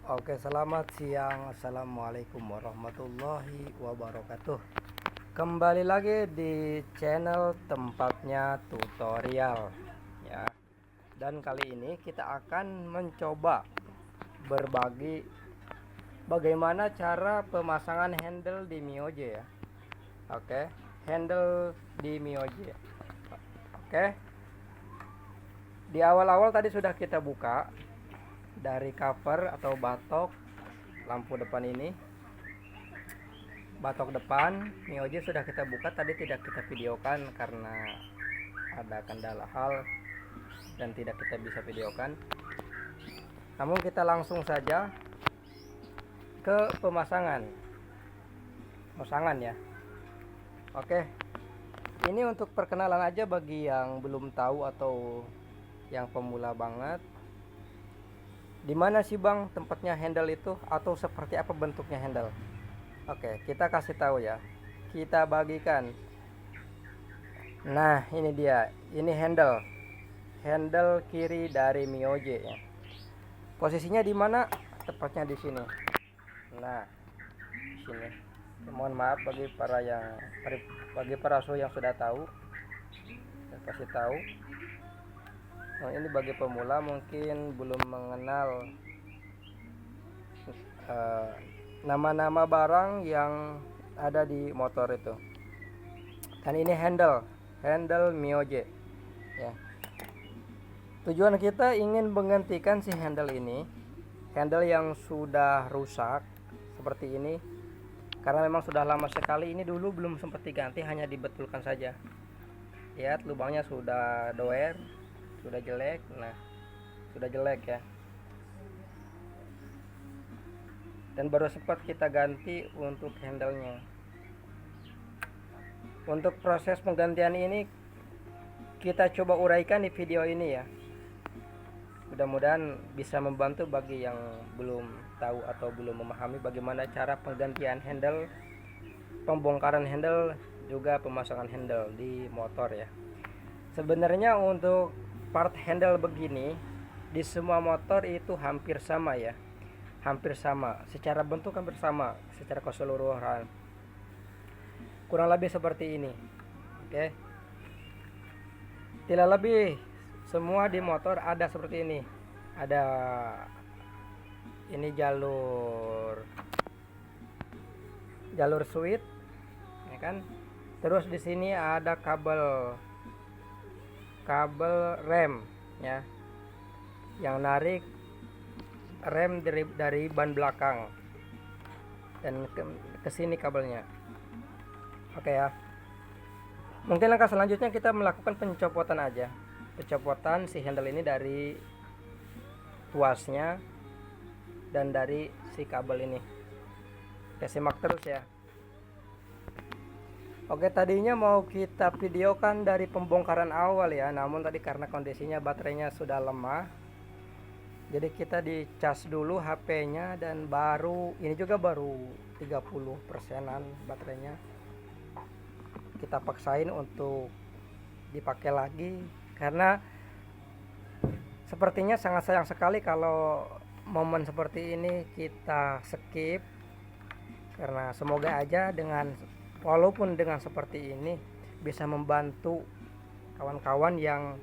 Oke, selamat siang. Assalamualaikum warahmatullahi wabarakatuh. Kembali lagi di channel tempatnya tutorial ya. Dan kali ini kita akan mencoba berbagi bagaimana cara pemasangan handle di Mioje ya. Oke, handle di Mioje. Oke. Di awal-awal tadi sudah kita buka dari cover atau batok lampu depan ini. Batok depan Mioje sudah kita buka, tadi tidak kita videokan karena ada kendala hal dan tidak kita bisa videokan. Namun kita langsung saja ke pemasangan ya. Oke, ini untuk perkenalan aja bagi yang belum tahu atau yang pemula banget. Dimana sih bang tempatnya handle itu, atau seperti apa bentuknya handle? Oke, kita kasih tahu ya. Kita bagikan. Nah, ini dia. Ini handle kiri dari Mioje ya. Posisinya di mana? Tepatnya di sini. Nah, di sini. Mohon maaf bagi para so yang sudah tahu. Saya kasih tahu. Nah, ini bagi pemula mungkin belum mengenal nama-nama barang yang ada di motor itu. Dan ini handle Mioje ya. Tujuan kita ingin menggantikan si handle ini, handle yang sudah rusak seperti ini, karena memang sudah lama sekali. Ini dulu belum sempat diganti, hanya dibetulkan saja. Lihat lubangnya sudah doer, sudah jelek. Nah, sudah jelek ya. Dan baru sempat kita ganti untuk handle-nya. Untuk proses penggantian ini kita coba uraikan di video ini ya. Mudah-mudahan bisa membantu bagi yang belum tahu atau belum memahami bagaimana cara penggantian handle, pembongkaran handle, juga pemasangan handle di motor ya. Sebenarnya untuk part handle begini di semua motor itu hampir sama ya. Hampir sama, secara bentuk hampir sama, secara keseluruhan kurang lebih seperti ini. Oke, tidak lebih, semua di motor ada seperti ini. Ada ini jalur switch ya kan. Terus di sini ada kabel rem ya, yang narik rem dari ban belakang dan ke sini kabelnya. Oke ya. Mungkin langkah selanjutnya kita melakukan pencopotan aja. Pencopotan si handle ini dari tuasnya dan dari si kabel ini. Oke, simak terus ya. Oke, tadinya mau kita videokan dari pembongkaran awal ya, namun tadi karena kondisinya baterainya sudah lemah, jadi kita dicas dulu HP-nya, dan ini juga baru 30%-an baterainya. Kita paksain untuk dipakai lagi karena sepertinya sangat sayang sekali kalau momen seperti ini kita skip. Karena semoga aja walaupun dengan seperti ini bisa membantu kawan-kawan yang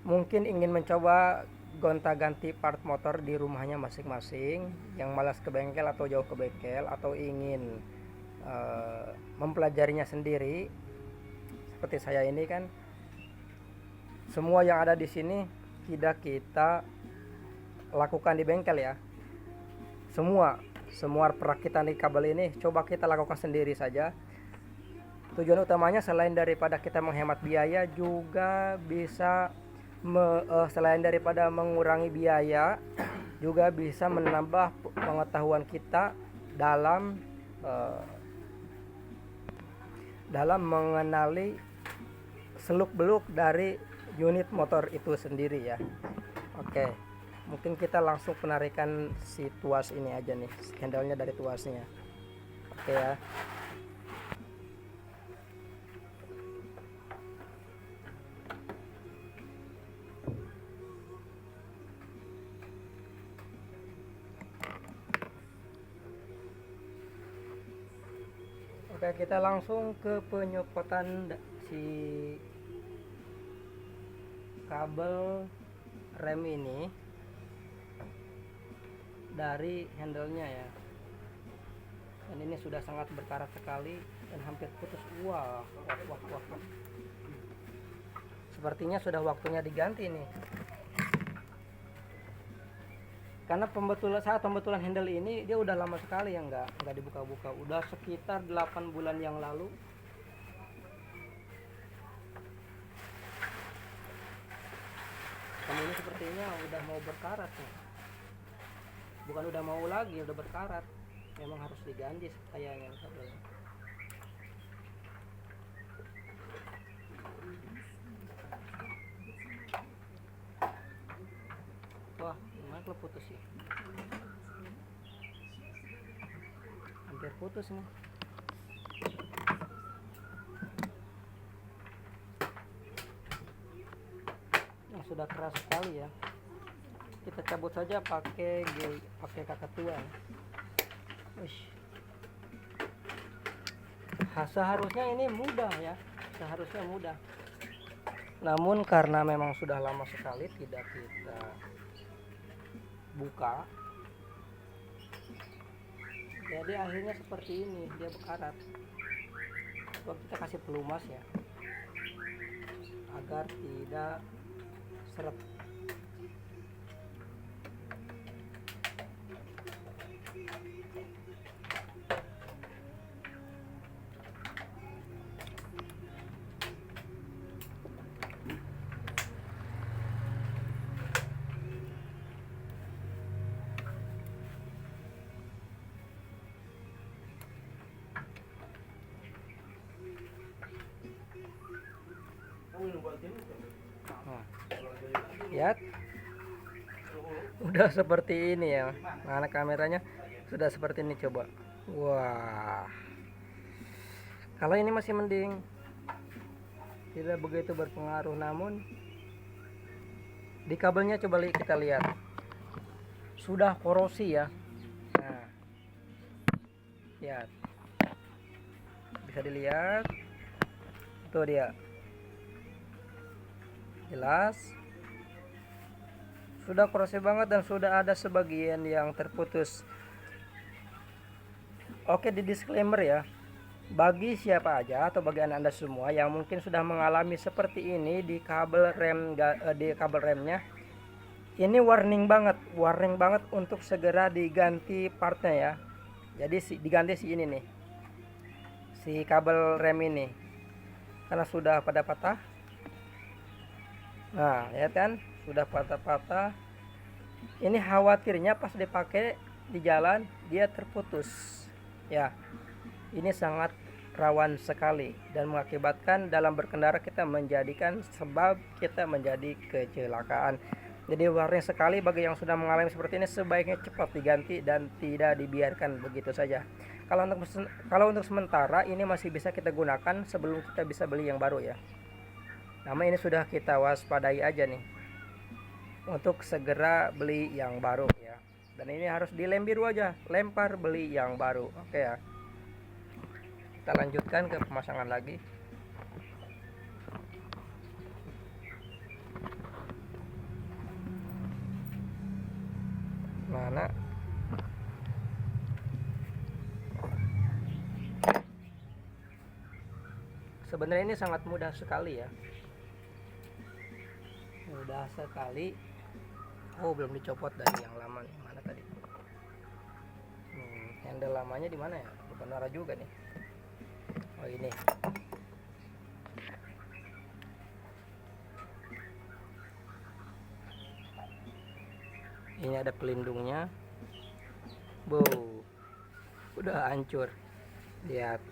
mungkin ingin mencoba gonta-ganti part motor di rumahnya masing-masing, yang malas ke bengkel atau jauh ke bengkel, atau ingin mempelajarinya sendiri seperti saya ini kan. Semua yang ada di sini tidak kita lakukan di bengkel ya. Semua perakitan di kabel ini coba kita lakukan sendiri saja. Tujuan utamanya selain daripada kita menghemat biaya, juga bisa selain daripada mengurangi biaya, juga bisa menambah pengetahuan kita dalam mengenali seluk-beluk dari unit motor itu sendiri ya. Oke, mungkin kita langsung penarikan si tuas ini aja nih, handle-nya dari tuasnya. Oke ya. Oke, kita langsung ke penyopotan si kabel rem ini dari handle-nya ya. Dan ini sudah sangat berkarat sekali dan hampir putus. Wah. Sepertinya sudah waktunya diganti nih. Karena saat pembetulan handle ini dia udah lama sekali ya nggak dibuka-buka. Udah sekitar 8 bulan yang lalu. Dan ini sepertinya udah mau berkarat nih. Bukan udah mau lagi, udah berkarat. Memang harus diganti kayaknya kabelnya. Wah, gimana kalau putus ya? Hampir putus nih. Yang sudah keras sekali ya. Kita cabut saja pakai kakak tua. Seharusnya ini mudah ya, seharusnya mudah. Namun karena memang sudah lama sekali tidak kita buka, jadi akhirnya seperti ini, dia berkarat. Coba kita kasih pelumas ya, agar tidak seret. Nah, lihat, udah seperti ini ya. Mana kameranya sudah seperti ini, coba. Wah, kalau ini masih mending, tidak begitu berpengaruh. Namun di kabelnya coba kita lihat, sudah korosi ya. Nah, lihat, bisa dilihat, tuh dia. Jelas sudah korosi banget dan sudah ada sebagian yang terputus. Oke, di disclaimer ya, bagi siapa aja atau bagi anda semua yang mungkin sudah mengalami seperti ini di kabel rem, di kabel remnya, ini warning banget untuk segera diganti partnya ya. Jadi diganti si ini nih, si kabel rem ini, karena sudah pada patah. Nah, ya kan, sudah patah-patah. Ini khawatirnya pas dipakai di jalan dia terputus. Ya, ini sangat rawan sekali dan mengakibatkan dalam berkendara kita menjadikan sebab kita menjadi kecelakaan. Jadi warning sekali bagi yang sudah mengalami seperti ini, sebaiknya cepat diganti dan tidak dibiarkan begitu saja. Kalau untuk sementara ini masih bisa kita gunakan sebelum kita bisa beli yang baru ya. Namun ini sudah kita waspadai aja nih untuk segera beli yang baru ya. Dan ini harus dilem biru aja, lempar beli yang baru. Oke ya. Kita lanjutkan ke pemasangan lagi. Mana? Sebenarnya ini sangat mudah sekali ya. Mudah sekali. Oh, belum dicopot dari yang lama nih. Mana tadi? Handle lamanya di mana ya? Bukan arah juga nih. Oh, ini. Ini ada pelindungnya. Wow, udah hancur. Lihat.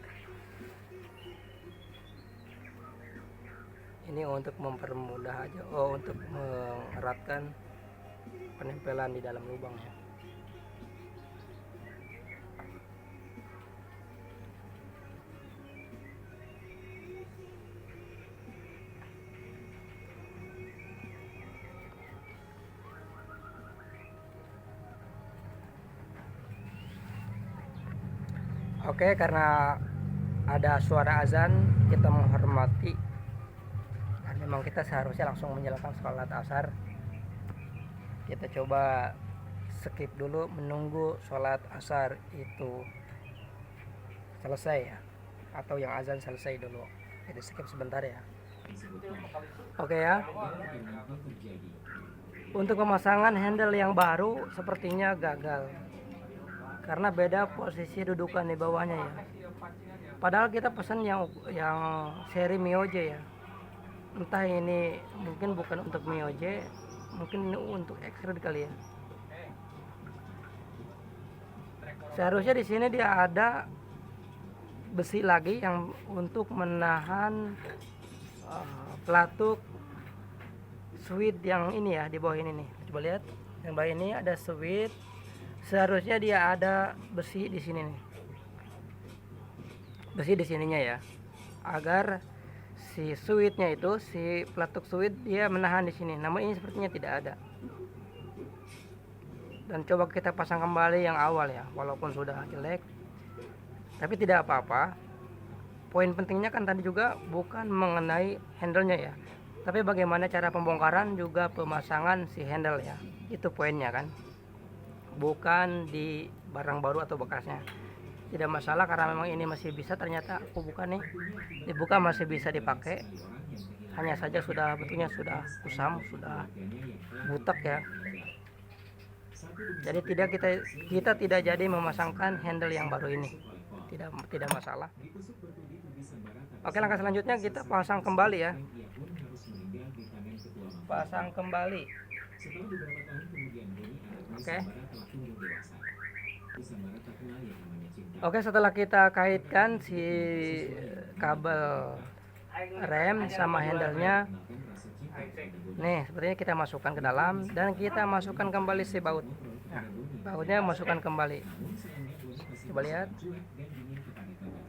Ini untuk mempermudah aja, untuk mengeratkan penempelan di dalam lubangnya. Oke, karena ada suara azan kita menghormati, dan memang kita seharusnya langsung menjalankan sholat asar. Kita coba skip dulu menunggu sholat asar itu selesai ya, atau yang azan selesai dulu. Jadi skip sebentar ya. Oke ya. Untuk pemasangan handle yang baru sepertinya gagal karena beda posisi dudukan di bawahnya ya. Padahal kita pesan yang seri Mioje ya. Entah ini mungkin bukan untuk Mioje, mungkin ini untuk X-Red kali ya. Seharusnya di sini dia ada besi lagi yang untuk menahan pelatuk switch yang ini ya, di bawah ini nih. Coba lihat, yang bawah ini ada switch. Seharusnya dia ada besi di sini nih. Besi di sininya ya. Agar si switchnya itu, si pelatuk switch dia menahan di sini. Namun ini sepertinya tidak ada. Dan coba kita pasang kembali yang awal ya, walaupun sudah jelek. Tapi tidak apa-apa. Poin pentingnya kan tadi juga bukan mengenai handle-nya ya, tapi bagaimana cara pembongkaran juga pemasangan si handle ya. Itu poinnya kan, bukan di barang baru atau bekasnya. Tidak masalah karena memang ini masih bisa, ternyata aku buka nih, dibuka masih bisa dipakai. Hanya saja sudah betulnya sudah kusam, sudah butek ya. Jadi kita tidak jadi memasangkan handle yang baru ini. Tidak masalah. Oke, langkah selanjutnya kita pasang kembali ya. Pasang kembali. Oke, setelah kita kaitkan si kabel rem sama handle-nya, nih sepertinya kita masukkan ke dalam dan kita masukkan kembali si baut. Nah, bautnya masukkan kembali. Coba lihat.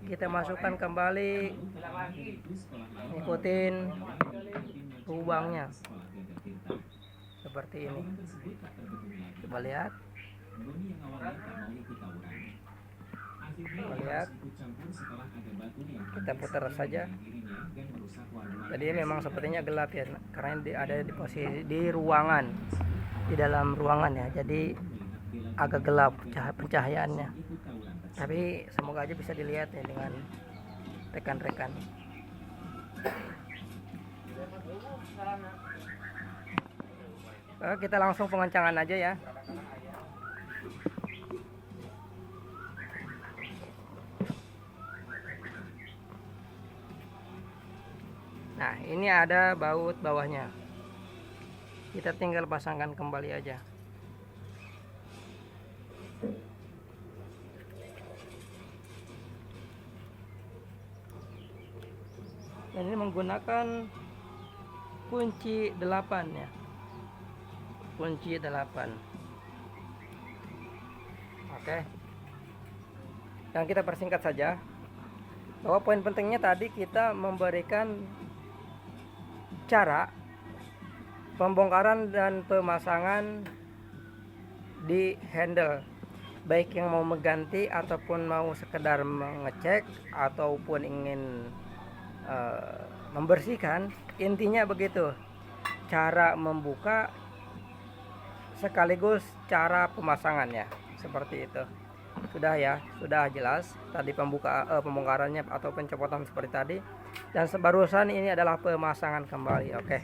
Kita masukkan kembali, ikutin lubangnya seperti ini. Coba lihat. Coba lihat. Kita putar saja. Tadi memang sepertinya gelap ya, karena ada di posisi di ruangan, di dalam ruangan ya. Jadi agak gelap pencahayaannya. Tapi semoga aja bisa dilihat ya dengan rekan-rekan. Kita langsung pengencangan aja ya. Nah, ini ada baut bawahnya. Kita tinggal pasangkan kembali aja. Dan ini menggunakan kunci 8 ya. Kunci 8. Oke. Dan kita persingkat saja. Bahwa poin pentingnya tadi kita memberikan cara pembongkaran dan pemasangan di handle, baik yang mau mengganti ataupun mau sekedar mengecek ataupun ingin membersihkan. Intinya begitu, cara membuka sekaligus cara pemasangannya seperti itu. Sudah ya, sudah jelas tadi pembongkarannya atau pencopotan seperti tadi, dan barusan ini adalah pemasangan kembali. Oke,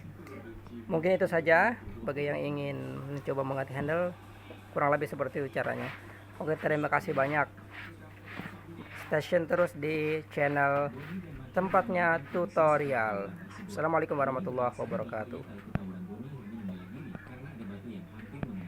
mungkin itu saja bagi yang ingin mencoba mengganti handle, kurang lebih seperti itu caranya. Oke, terima kasih banyak. Stay tune terus di channel Tempatnya Tutorial. Assalamualaikum warahmatullahi wabarakatuh.